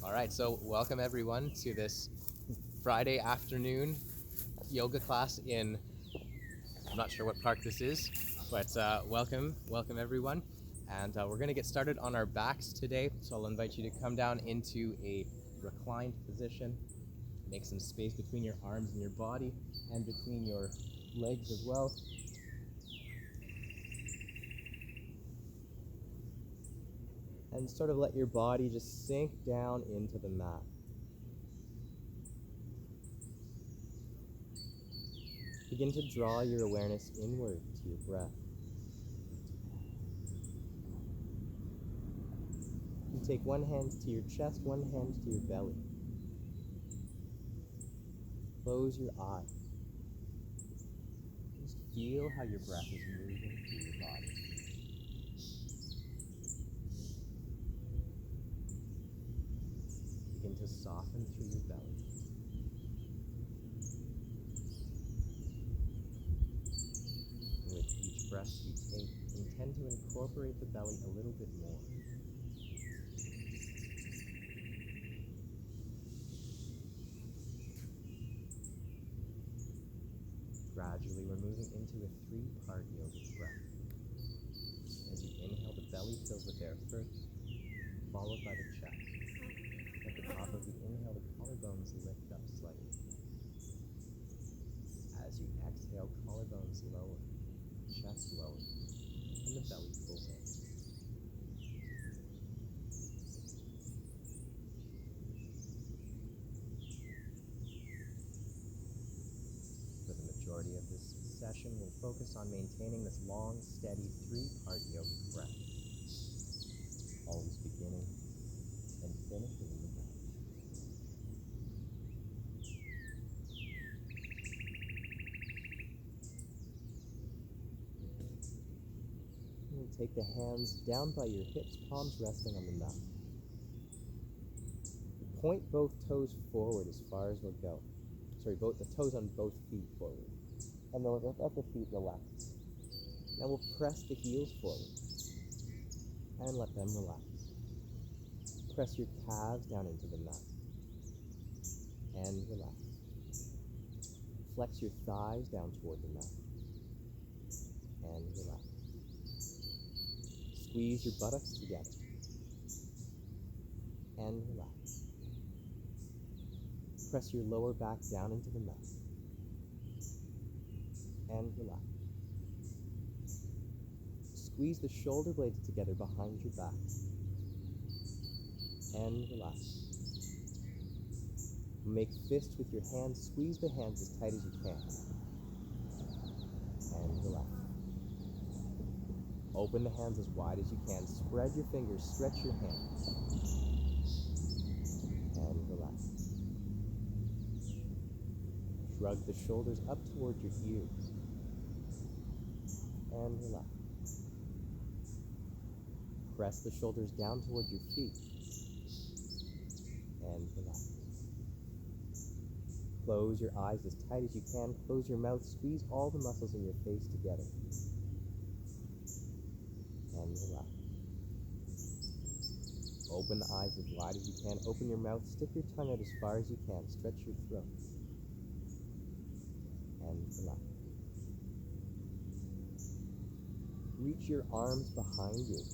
All right, so welcome everyone to this Friday afternoon yoga class in, I'm not sure what park this is, but welcome everyone. And we're gonna get started on our backs today. So I'll invite you to come down into a reclined position, make some space between your arms and your body and between your legs as well. And sort of let your body just sink down into the mat. Begin to draw your awareness inward to your breath. You take one hand to your chest, one hand to your belly. Close your eyes. Just feel how your breath is moving through your body. Begin to soften through your belly. And with each breath you take, intend to incorporate the belly a little bit more. Gradually, we're moving into a three-part yogic breath. As you inhale, the belly fills with air first, followed by the chest. At the top of the inhale, the collarbones lift up slightly. As you exhale, collarbones lower, chest lower, and the belly pulls in. For the majority of this session, we'll focus on maintaining this long, steady, three-part yogic breath. Always beginning and finishing in the breath. And take the hands down by your hips, palms resting on the mat. Point both toes forward as far as they'll go. The toes on both feet forward. And then let the feet relax. Now we'll press the heels forward and let them relax. Press your calves down into the mat and relax. Flex your thighs down toward the mat and relax. Squeeze your buttocks together and relax. Press your lower back down into the mat and relax. Squeeze the shoulder blades together behind your back and relax. Make fists with your hands. Squeeze the hands as tight as you can and relax. Open the hands as wide as you can. Spread your fingers, stretch your hands and relax. Shrug the shoulders up toward your ears and relax. Press the shoulders down toward your feet and relax. Close your eyes as tight as you can. Close your mouth. Squeeze all the muscles in your face together and relax. Open the eyes as wide as you can. Open your mouth. Stick your tongue out as far as you can. Stretch your throat and relax. Reach your arms behind you.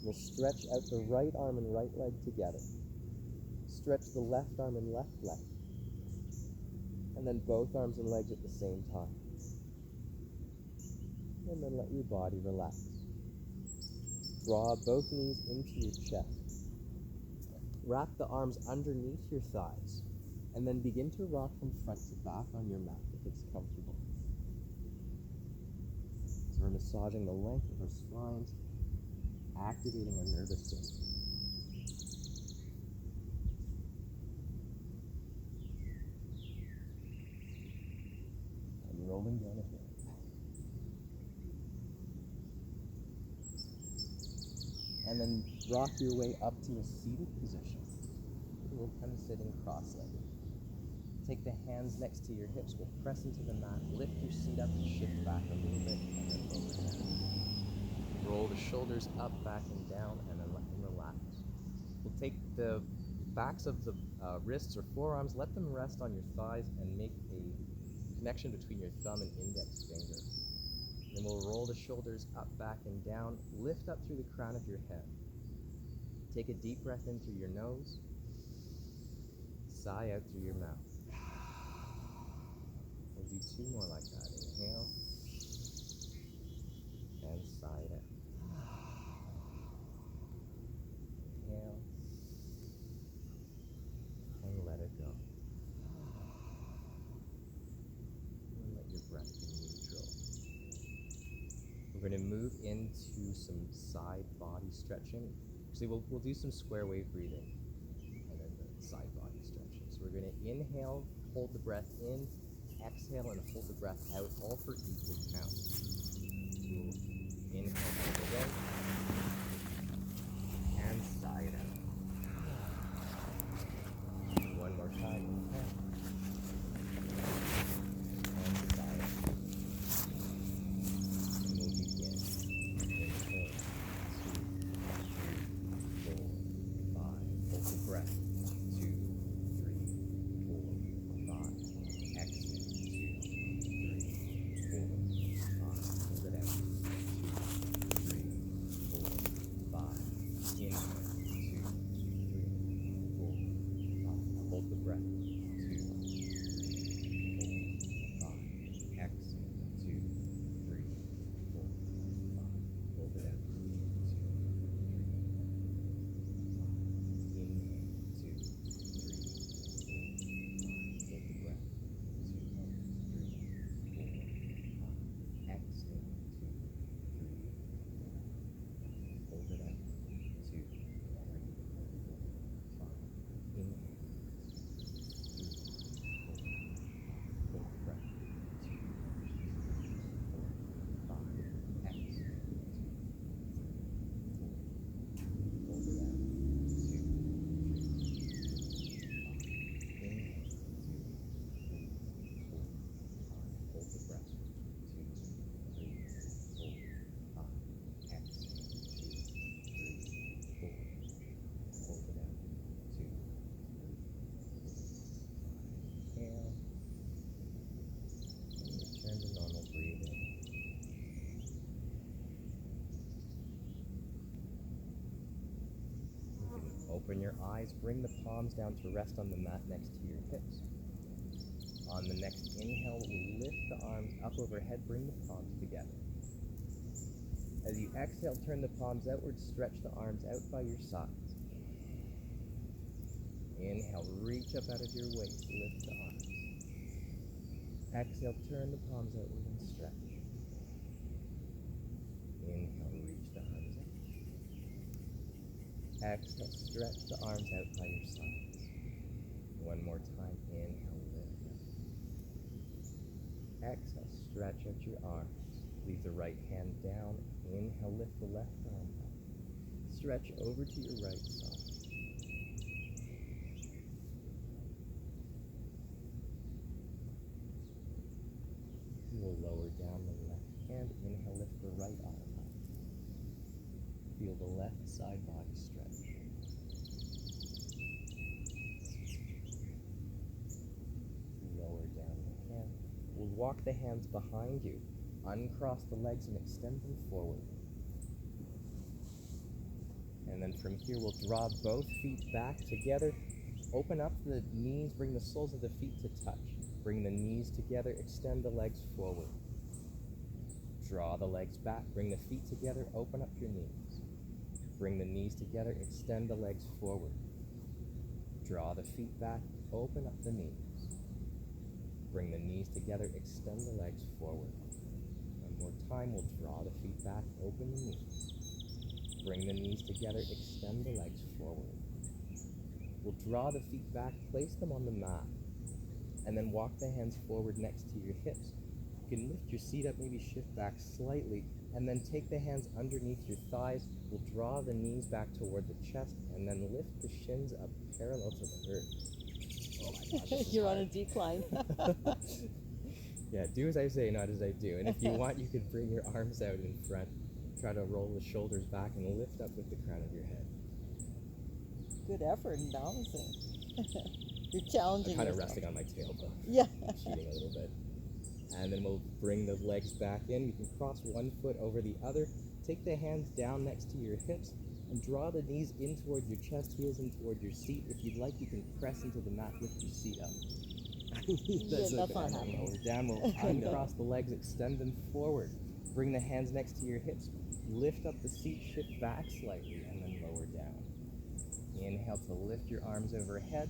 We'll stretch out the right arm and right leg together. Stretch the left arm and left leg. And then both arms and legs at the same time. And then let your body relax. Draw both knees into your chest. Wrap the arms underneath your thighs. And then begin to rock from front to back on your mat if it's comfortable. So we're massaging the length of our spines, activating our nervous system. And rolling down the hill. And then rock your way up to a seated position. We'll come sitting cross-legged. Take the hands next to your hips. We'll press into the mat. Lift your seat up and shift back a little bit, and then over down. Roll the shoulders up, back, and down, and then let them relax. We'll take the backs of the wrists or forearms, let them rest on your thighs and make a connection between your thumb and index finger. Then we'll roll the shoulders up, back, and down. Lift up through the crown of your head. Take a deep breath in through your nose. Sigh out through your mouth. We'll do 2 more like that. Inhale and sigh it out. Inhale and let it go. And let your breath be neutral. We're going to move into some side body stretching. Actually, we'll do some square wave breathing and then the side body stretching. So we're going to inhale, hold the breath in, exhale, and hold the breath out, all for equal count. So we'll inhale all the way and sigh it out. One more time, inhale and sigh it out. And we'll begin. Inhale, 2, 3, 4, 5. Hold the breath. 2, 3, 4, 5. Exhale. 2, 3, 4, 5. Hold it out. 2, 3, 4, 5. Inhale. 2, 3, 4, 5. Hold the breath. 2, 3, 4, 5. Exhale. 2, 3, 4, 5. Hold it out. 2, 3, 4, 5. Inhale. 2, 3, 4, 5. Hold the breath. 2, 3, 4, 5. Exhale. 2, 3, 4, 5. Hold it out. 2, 3, 4, 5. Inhale. 2, 3, 4, 5. Hold the breath. 2, 3, 4, 5. Exhale. 2, 3, 4. Hold it out. 2, Open your eyes, bring the palms down to rest on the mat next to your hips. On the next inhale, lift the arms up overhead, bring the palms together. As you exhale, turn the palms outward, stretch the arms out by your sides. Inhale, reach up out of your waist, lift the arms. Exhale, turn the palms outward and stretch. Inhale, reach the arms out. Exhale, stretch the arms out by your sides. One more time, inhale, lift up. Exhale, stretch out your arms. Leave the right hand down. Inhale, lift the left arm up. Stretch over to your right side. We'll lower down the left hand. Inhale, lift the right arm up. Feel the left side body stretch. Lower down the hand. We'll walk the hands behind you. Uncross the legs and extend them forward. And then from here, we'll draw both feet back together. Open up the knees, bring the soles of the feet to touch. Bring the knees together, extend the legs forward. Draw the legs back, bring the feet together, open up your knees. Bring the knees together, extend the legs forward. Draw the feet back, open up the knees. Bring the knees together, extend the legs forward. One more time, we'll draw the feet back, open the knees. Bring the knees together, extend the legs forward. We'll draw the feet back, place them on the mat, and then walk the hands forward next to your hips. You can lift your seat up, maybe shift back slightly, and then take the hands underneath your thighs. We'll draw the knees back toward the chest, and then lift the shins up parallel to the earth. Oh my God, this is You're hard. on a decline. Yeah, do as I say, not as I do. And if you want, you could bring your arms out in front. Try to roll the shoulders back and lift up with the crown of your head. good effort in balancing. You're I'm challenging kind of yourself. resting on my tail though. Yeah. Cheating a little bit. And then we'll bring the legs back in. You can cross one foot over the other. Take the hands down next to your hips and draw the knees in toward your chest, heels in toward your seat. If you'd like, you can press into the mat, lift your seat up. That's not And then happening. lower down. We'll uncross the legs, extend them forward. Bring the hands next to your hips. Lift up the seat, shift back slightly, and then lower down. Inhale to lift your arms overhead.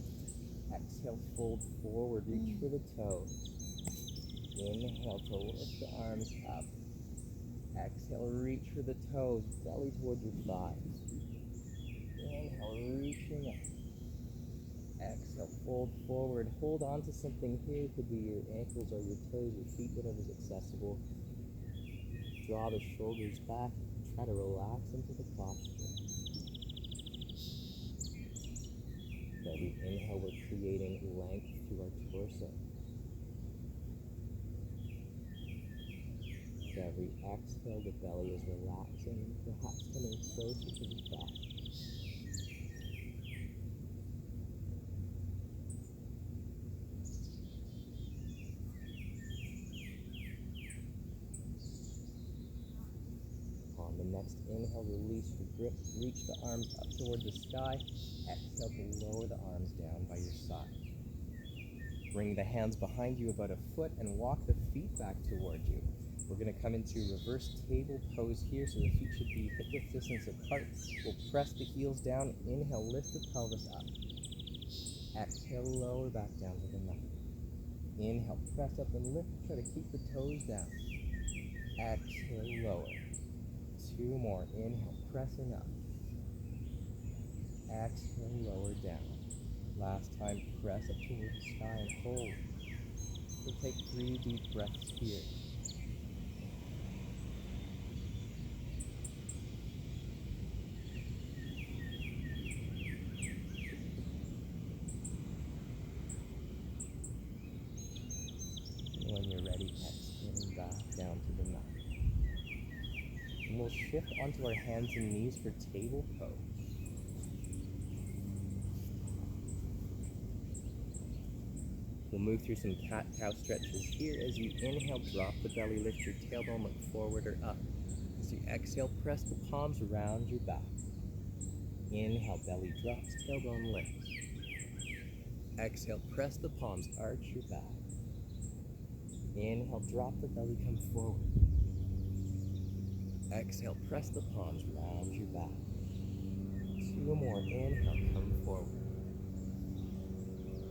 Exhale, fold forward, reach for the toes. Inhale to lift the arms up. Exhale, reach for the toes, belly toward your thighs. Inhale, reaching up. Exhale, fold forward. Hold on to something here. It could be your ankles or your toes, your feet, whatever's accessible. Draw the shoulders back. Try to relax into the posture. With every inhale, we're creating length through our torso. With every exhale, the belly is relaxing, perhaps coming closer to the thigh. On the next inhale, release your grip, reach the arms up toward the sky. Exhale to lower the arms down by your side. Bring the hands behind you about a foot and walk the feet back toward you. We're going to come into reverse table pose here, so the feet should be hip-width distance apart. We'll press the heels down. Inhale, lift the pelvis up. Exhale, lower back down to the mat. Inhale, press up and lift. Try to keep the toes down. Exhale, lower. 2 more. Inhale, pressing up. Exhale, lower down. Last time, press up towards the sky and hold. We'll take 3 deep breaths here. When you're ready, exhaling back down to the mat. And we'll shift onto our hands and knees for table pose. We'll move through some cat-cow stretches here. As you inhale, drop the belly, lift your tailbone, look forward or up. As you exhale, press the palms around your back. Inhale, belly drops, tailbone lifts. Exhale, press the palms, arch your back. Inhale, drop the belly, come forward. Exhale, press the palms, round your back. 2 more, inhale, come forward.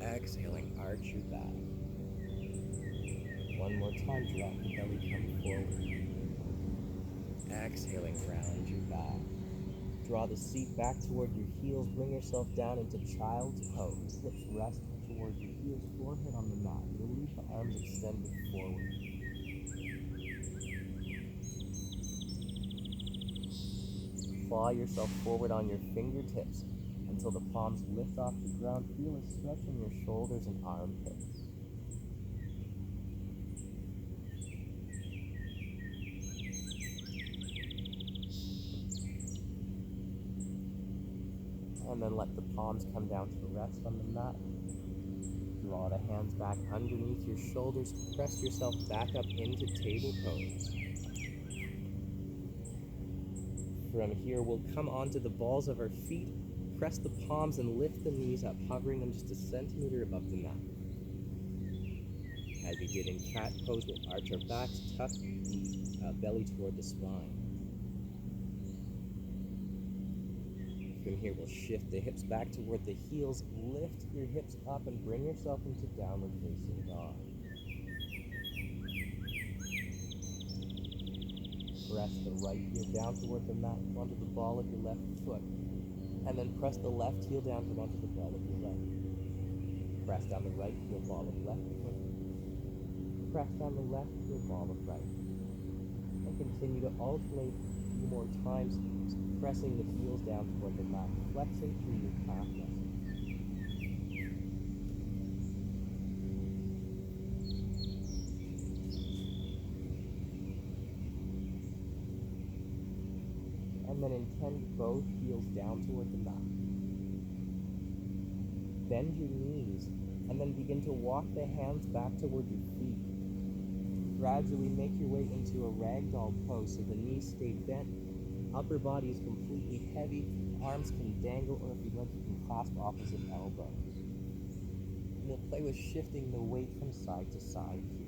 Exhaling, arch your back. 1 more time, drop the belly, come forward. Exhaling, round your back. Draw the seat back toward your heels, bring yourself down into child's pose. Hips rest toward your heels, forehead on the mat. Release the arms extended forward. Claw yourself forward on your fingertips until the palms lift off the ground. Feel a stretch in your shoulders and armpits. And then let the palms come down to rest on the mat. Draw the hands back underneath your shoulders. Press yourself back up into table pose. From here, we'll come onto the balls of our feet, press the palms and lift the knees up, hovering them just a centimeter above the mat. As we did in cat pose, we'll arch our backs, tuck the belly toward the spine. From here, we'll shift the hips back toward the heels, lift your hips up and bring yourself into downward facing dog. Press the right heel down toward the mat, onto the ball of your left foot, and then press the left heel down from onto the ball of your right. Press down the right heel, ball of left foot. Press down the left heel, ball of right. And continue to alternate a few more times, pressing the heels down toward the mat, flexing through your calf muscles. And then intend both heels down toward the mat. bend your knees, and then begin to walk the hands back toward your feet. Gradually make your way into a ragdoll pose so the knees stay bent, upper body is completely heavy, arms can dangle, or if you'd like, you can clasp opposite elbows. And we'll play with shifting the weight from side to side here.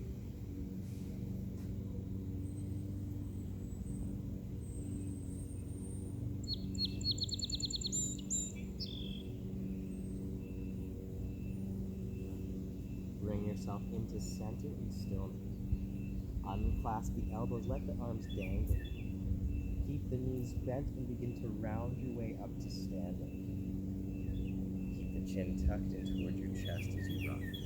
Bring yourself into center and stillness. Unclasp the elbows, let the arms dangle. Keep the knees bent and begin to round your way up to standing. Keep the chin tucked in toward your chest as you rise.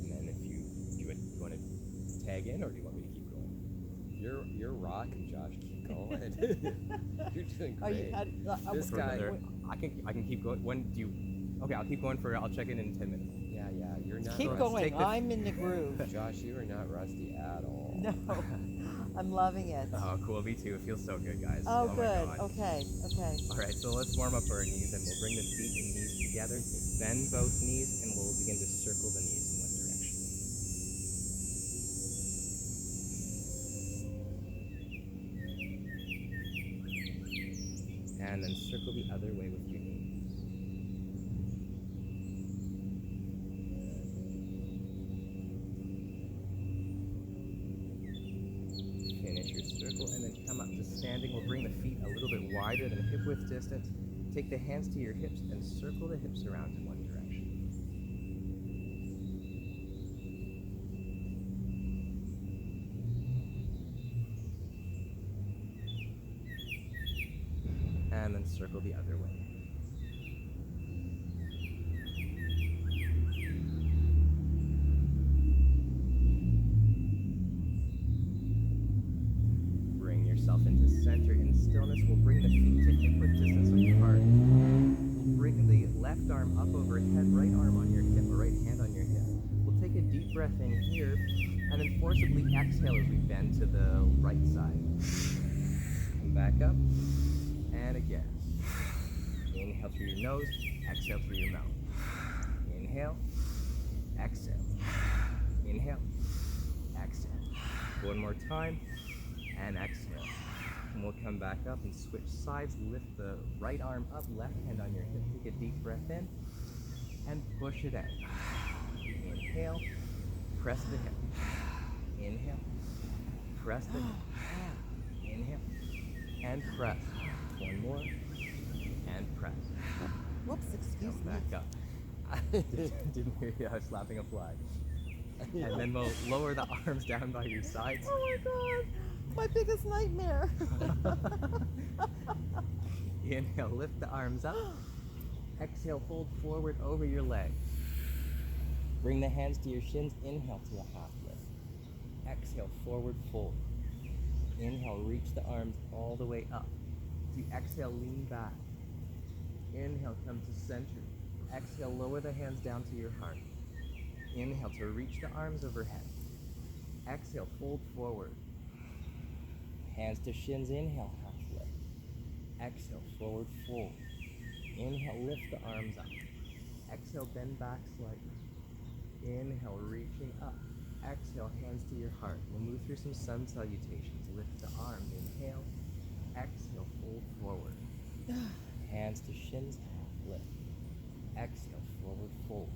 And then if you want to tag in, or do you want me to keep going? You're rocking, Josh. Keep going. You're doing great. This guy, I can keep going. When do you? Okay, I'll keep going I'll check in 10 minutes. Yeah, you're not. Keep rusty. going. I'm in the groove. Josh, you are not rusty at all. No, I'm loving it. Oh, cool. Me too. It feels so good, guys. Oh, my good. God. Okay. All right, so let's warm up our knees, and we'll bring the feet and knees together. Bend both knees, and we'll begin to circle the knees in one direction. And then circle the other way with your knees. Finish your circle, and then come up to standing. We'll bring the feet a little bit wider than hip width distance. Take the hands to your hips and circle the hips around in one direction. And then circle the other way. Bring yourself into center in stillness. We'll bring the feet to hip width distance apart. We'll bring the left arm up overhead, right arm on your hip, or right hand on your hip. We'll take a deep breath in here, and then forcibly exhale as we bend to the right side. Come back up, and again. Inhale through your nose, exhale through your mouth. Inhale, exhale. Inhale, exhale. One more time, and exhale. And we'll come back up and switch sides. Lift the right arm up, left hand on your hip. Take a deep breath in, and push it in. Inhale, press the hip. Inhale, press the hip. Inhale, and press. One more, and press. Whoops, excuse Come me. back up. Didn't hear you, I was slapping a flag. And then we'll lower the arms down by your sides. Oh my God, my biggest nightmare. Inhale, lift the arms up. Exhale, fold forward over your legs. Bring the hands to your shins. Inhale to a half lift. Exhale, forward fold. Inhale, reach the arms all the way up. As you exhale, lean back. Inhale, come to center. Exhale, lower the hands down to your heart. Inhale to reach the arms overhead. Exhale, fold forward. Hands to shins, inhale, half lift. Exhale, forward fold. Inhale, lift the arms up. Exhale, bend back slightly. Inhale, reaching up. Exhale, hands to your heart. We'll move through some sun salutations. Lift the arms, inhale. Exhale, fold forward. Hands to shins, half lift. Exhale, forward fold.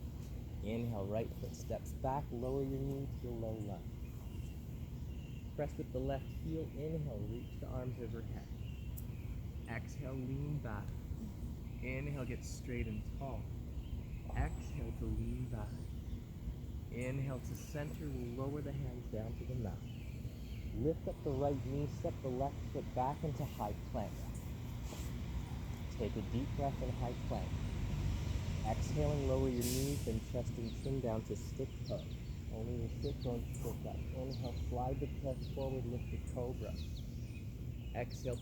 Inhale, right foot steps back, lower your knee to a low lunge. Press with the left heel, inhale, reach the arms overhead. Exhale, lean back. Inhale, get straight and tall. Exhale to lean back. Inhale to center, we'll lower the hands down to the mat. Lift up the right knee, step the left foot back into high plank. Take a deep breath in high plank. Exhaling, lower your knees, then chest and chin down to stick pose. Only your sit bones stick up. Inhale, slide the chest forward, lift the cobra. Exhale,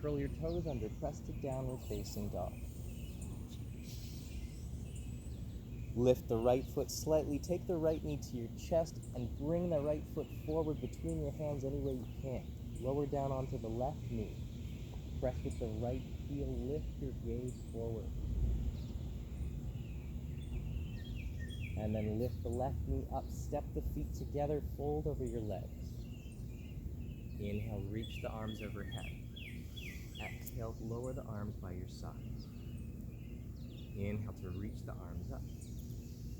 curl your toes under, press to downward facing dog. Lift the right foot slightly, take the right knee to your chest, and bring the right foot forward between your hands any way you can. Lower down onto the left knee. Press with the right heel, lift your gaze forward. And then lift the left knee up, step the feet together, fold over your legs. Inhale, reach the arms overhead. Exhale, lower the arms by your sides. Inhale to reach the arms up.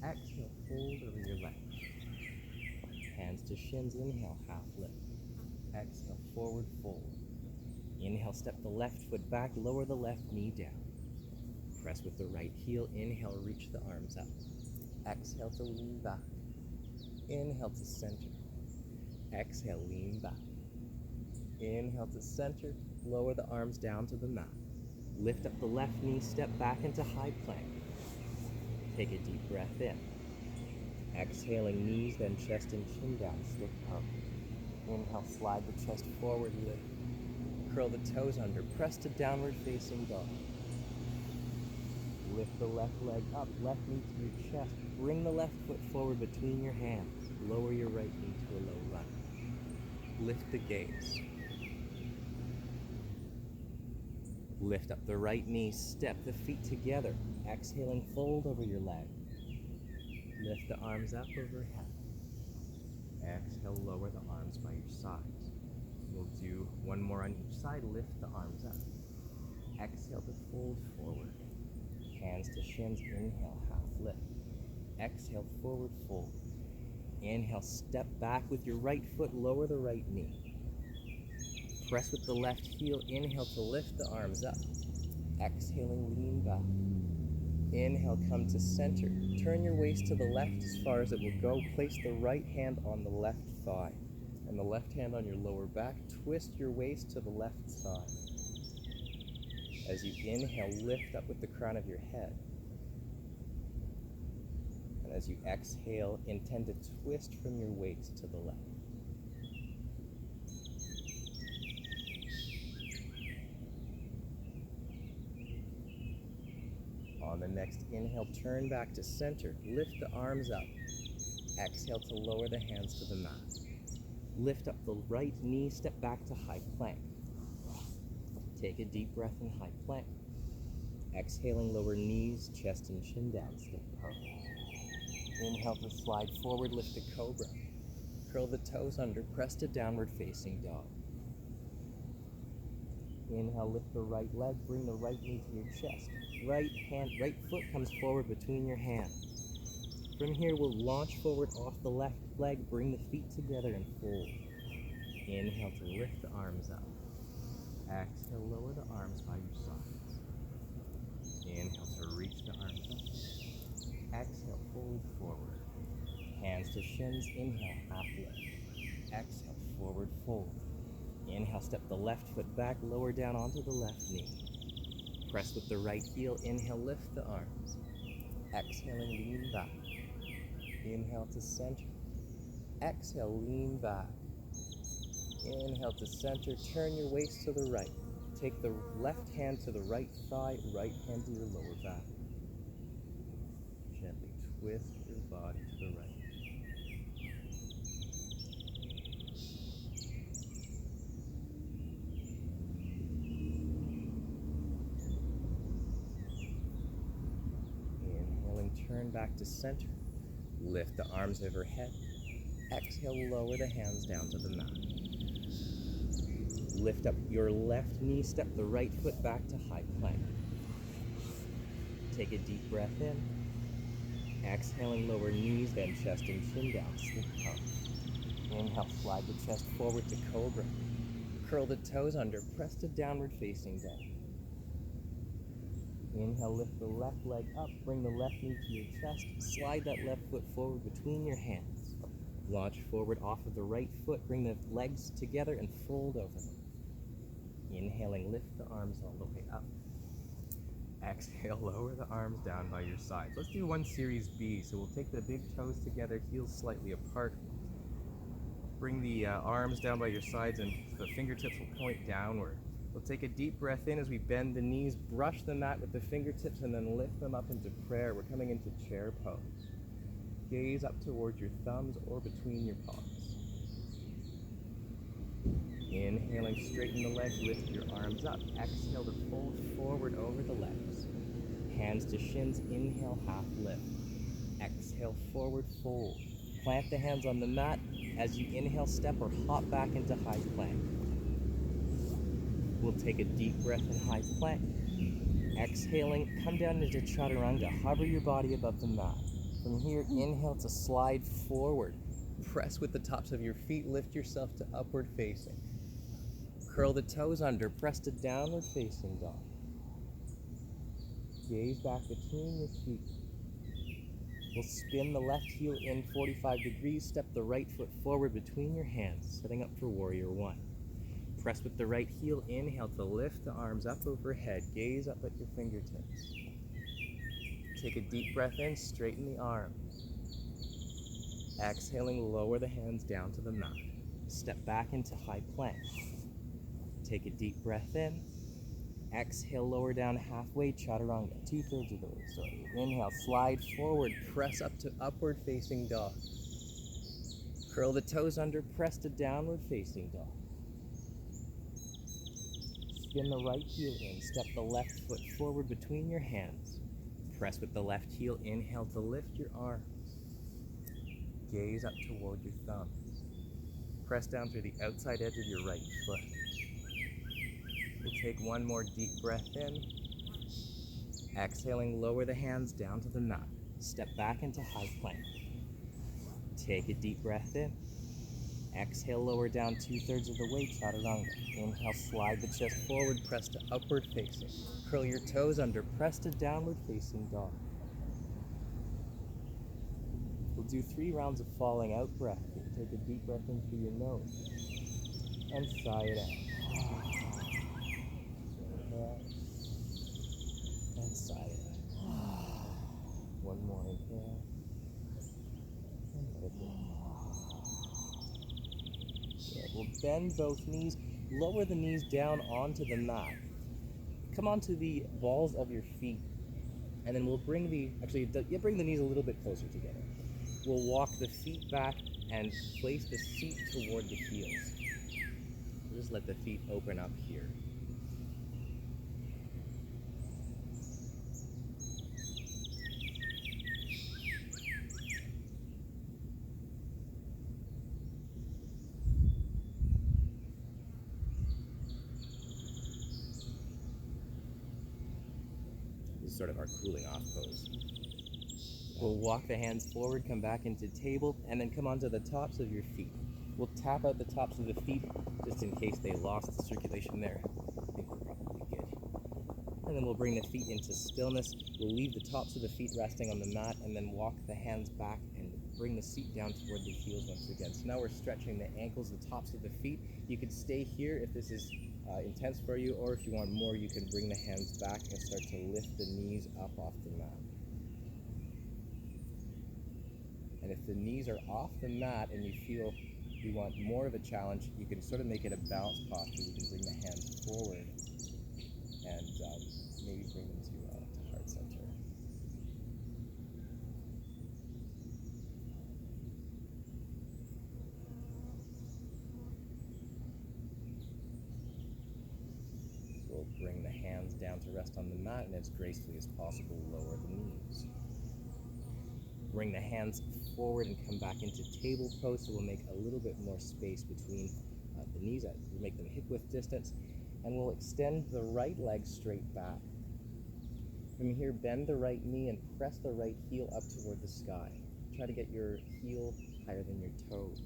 Exhale, fold over your legs. Hands to shins, inhale, half lift. Exhale, forward fold. Inhale, step the left foot back, lower the left knee down. Press with the right heel, inhale, reach the arms up. Exhale to lean back. Inhale to center. Exhale, lean back. Inhale to center, lower the arms down to the mat. Lift up the left knee, step back into high plank. Take a deep breath in. Exhaling, knees, then chest and chin down, stiff pose. Inhale, slide the chest forward, lift. Curl the toes under, press to downward facing dog. Lift the left leg up, left knee to your chest. Bring the left foot forward between your hands. Lower your right knee to a low lunge. Lift the gaze. Lift up the right knee, step the feet together. Exhaling, fold over your leg. Lift the arms up overhead. Exhale, lower the arms by your sides. We'll do one more on each side. Lift the arms up. Exhale to fold forward. Hands to shins, inhale, half lift. Exhale, forward fold. Inhale, step back with your right foot, lower the right knee. Press with the left heel, inhale to lift the arms up. Exhaling, lean back. Inhale, come to center. Turn your waist to the left as far as it will go. Place the right hand on the left thigh and the left hand on your lower back. Twist your waist to the left side. As you inhale, lift up with the crown of your head. And as you exhale, intend to twist from your waist to the left. On the next inhale, turn back to center. Lift the arms up. Exhale to lower the hands to the mat. Lift up the right knee, step back to high plank. Take a deep breath in high plank. Exhaling, lower knees, chest and chin down, stiff pose. Inhale to slide forward, lift the cobra. Curl the toes under, press to downward facing dog. Inhale, lift the right leg, bring the right knee to your chest. Right foot comes forward between your hands. From here, we'll launch forward off the left leg, bring the feet together and fold. Inhale to lift the arms up. Exhale, lower the arms by your sides. Inhale to reach the arms up. Exhale, fold forward. Hands to shins, inhale, half lift. Exhale, forward fold. Inhale, step the left foot back, lower down onto the left knee. Press with the right heel, inhale, lift the arms. Exhaling, lean back. Inhale to center. Exhale, lean back. Inhale to center, turn your waist to the right. Take the left hand to the right thigh, right hand to your lower back. Gently twist your body to the right. Turn back to center. Lift the arms overhead. Exhale, lower the hands down to the mat. Lift up your left knee, step the right foot back to high plank. Take a deep breath in. Exhaling, lower knees, then chest and chin down, stiff pose. Inhale, slide the chest forward to cobra. Curl the toes under, press to downward facing dog. Inhale, lift the left leg up, bring the left knee to your chest, slide that left foot forward between your hands. Launch forward off of the right foot, bring the legs together and fold over them. Inhaling, lift the arms all the way up. Exhale, lower the arms down by your sides. Let's do one series B. So we'll take the big toes together, heels slightly apart. Bring the arms down by your sides and the fingertips will point downward. We'll take a deep breath in as we bend the knees, brush the mat with the fingertips, and then lift them up into prayer. We're coming into chair pose. Gaze up towards your thumbs or between your palms. Inhale. Inhaling, straighten the legs, lift your arms up. Exhale to fold forward over the legs. Hands to shins, inhale, half lift. Exhale, forward fold. Plant the hands on the mat. As you inhale, step or hop back into high plank. We'll take a deep breath in high plank. Exhaling, come down into chaturanga. Hover your body above the mat. From here, inhale to slide forward. Press with the tops of your feet, lift yourself to upward facing. Curl the toes under, press to downward facing dog. Gaze back between your feet. We'll spin the left heel in 45 degrees, step the right foot forward between your hands, setting up for warrior one. Press with the right heel, inhale to lift the arms up overhead, gaze up at your fingertips. Take a deep breath in, straighten the arms. Exhaling, lower the hands down to the mat. Step back into high plank. Take a deep breath in. Exhale, lower down halfway, chaturanga, 2/3 of the way, sorry. Inhale, slide forward, press up to upward facing dog. Curl the toes under, press to downward facing dog. Spin the right heel in, step the left foot forward between your hands. Press with the left heel, inhale to lift your arms. Gaze up toward your thumbs. Press down through the outside edge of your right foot. We'll take one more deep breath in. Exhaling, lower the hands down to the mat. Step back into high plank. Take a deep breath in. Exhale, lower down 2/3 of the way, chaturanga. Inhale, slide the chest forward, press to upward facing. Curl your toes under, press to downward facing dog. We'll do 3 rounds of falling out breath. You can take a deep breath in through your nose and sigh it out. Inhale and sigh it out. One more inhale and let it go. Good. We'll bend both knees, lower the knees down onto the mat. Come onto the balls of your feet, and then we'll bring bring the knees a little bit closer together. We'll walk the feet back and place the seat toward the heels. We'll just let the feet open up here. This is sort of our cooling off pose. We'll walk the hands forward, come back into table, and then come onto the tops of your feet. We'll tap out the tops of the feet just in case they lost the circulation there. I think we're probably good. And then we'll bring the feet into stillness. We'll leave the tops of the feet resting on the mat and then walk the hands back and bring the seat down toward the heels once again. So now we're stretching the ankles, the tops of the feet. You could stay here if this is intense for you, or if you want more, you can bring the hands back and start to lift the knees up off the mat. And if the knees are off the mat and you feel you want more of a challenge, you can sort of make it a balanced posture. You can bring the hands forward and maybe bring them to heart center. We'll bring the hands down to rest on the mat, and as gracefully as possible, lower the knees. Bring the hands forward and come back into table pose, so we'll make a little bit more space between the knees. We'll make them hip-width distance, and we'll extend the right leg straight back. From here, bend the right knee and press the right heel up toward the sky. Try to get your heel higher than your toes.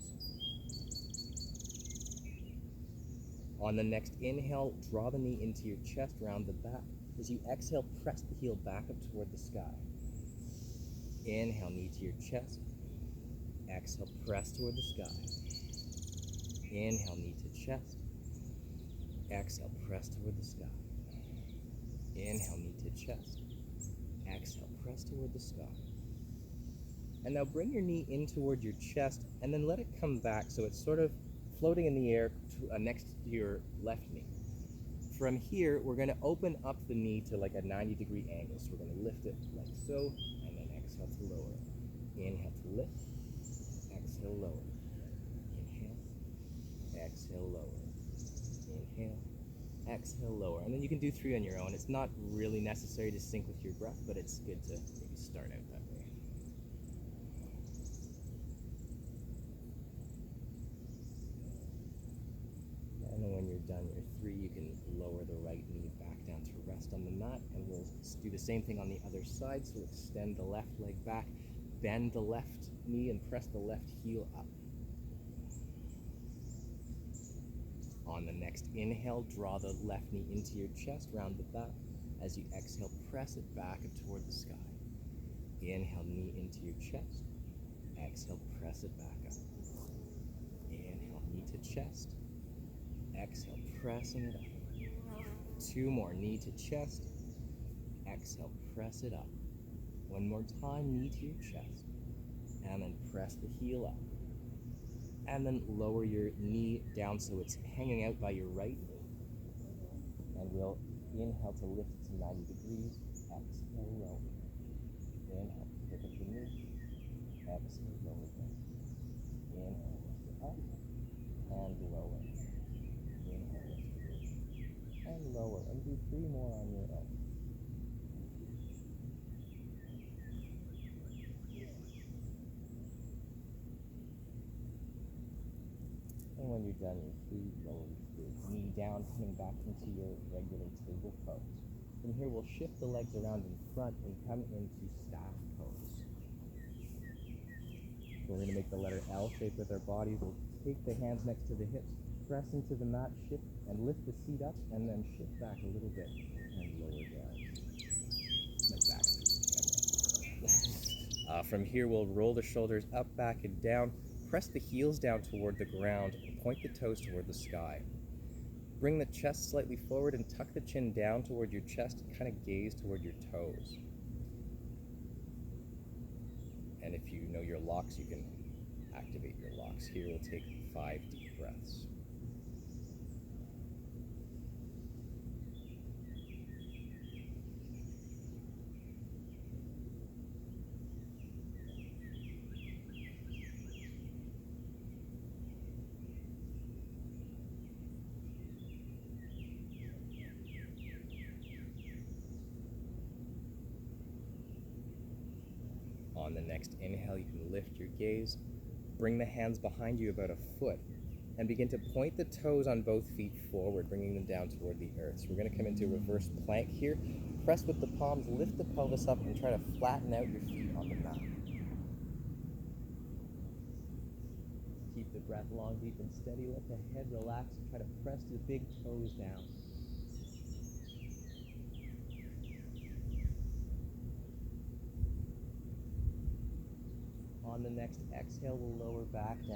On the next inhale, draw the knee into your chest, round the back. As you exhale, press the heel back up toward the sky. Inhale, knee to your chest. Exhale, press toward the sky. Inhale, knee to chest. Exhale, press toward the sky. Inhale, knee to chest. Exhale, press toward the sky. And now bring your knee in toward your chest and then let it come back so it's sort of floating in the air next to your left knee. From here, we're going to open up the knee to like a 90-degree angle. So we're going to lift it like so, and then exhale to lower. Inhale to lift. Exhale, lower. Inhale. Exhale, lower. exhale, lower. And then you can do 3 on your own. It's not really necessary to sync with your breath, but it's good to maybe start out that way. And then when you're done your 3, you can lower the right knee back down to rest on the mat, and we'll do the same thing on the other side. So extend the left leg back, bend the left knee, and press the left heel up. On the next inhale, draw the left knee into your chest, round the back. As you exhale, press it back and toward the sky. Inhale, knee into your chest. Exhale, press it back up. Inhale, knee to chest. Exhale, pressing it up. 2 more, knee to chest. Exhale, press it up. 1 more time, knee to your chest. And then press the heel up. And then lower your knee down so it's hanging out by your right knee. And we'll inhale to lift it to 90 degrees. Exhale, lower. Inhale, pick up the knee. Exhale, lower down. Inhale, lift it up. And lower. Inhale, lift it. And lower. And do 3 more on your own. And when you're done your 3, lower your knee down, coming back into your regular table pose. From here, we'll shift the legs around in front and come into staff pose. We're going to make the letter L shape with our bodies. We'll take the hands next to the hips, press into the mat, shift, and lift the seat up, and then shift back a little bit and lower down. My back's to the camera. From here, we'll roll the shoulders up, back, and down. Press the heels down toward the ground and point the toes toward the sky. Bring the chest slightly forward and tuck the chin down toward your chest and kind of gaze toward your toes. And if you know your locks, you can activate your locks. Here we'll take 5 deep breaths. On the next inhale, you can lift your gaze, bring the hands behind you about a foot, and begin to point the toes on both feet forward, bringing them down toward the earth. So we're going to come into reverse plank here. Press with the palms, lift the pelvis up, and try to flatten out your feet on the mat. Keep the breath long, deep, and steady. Let the head relax and try to press the big toes down. On the next exhale, we'll lower back down.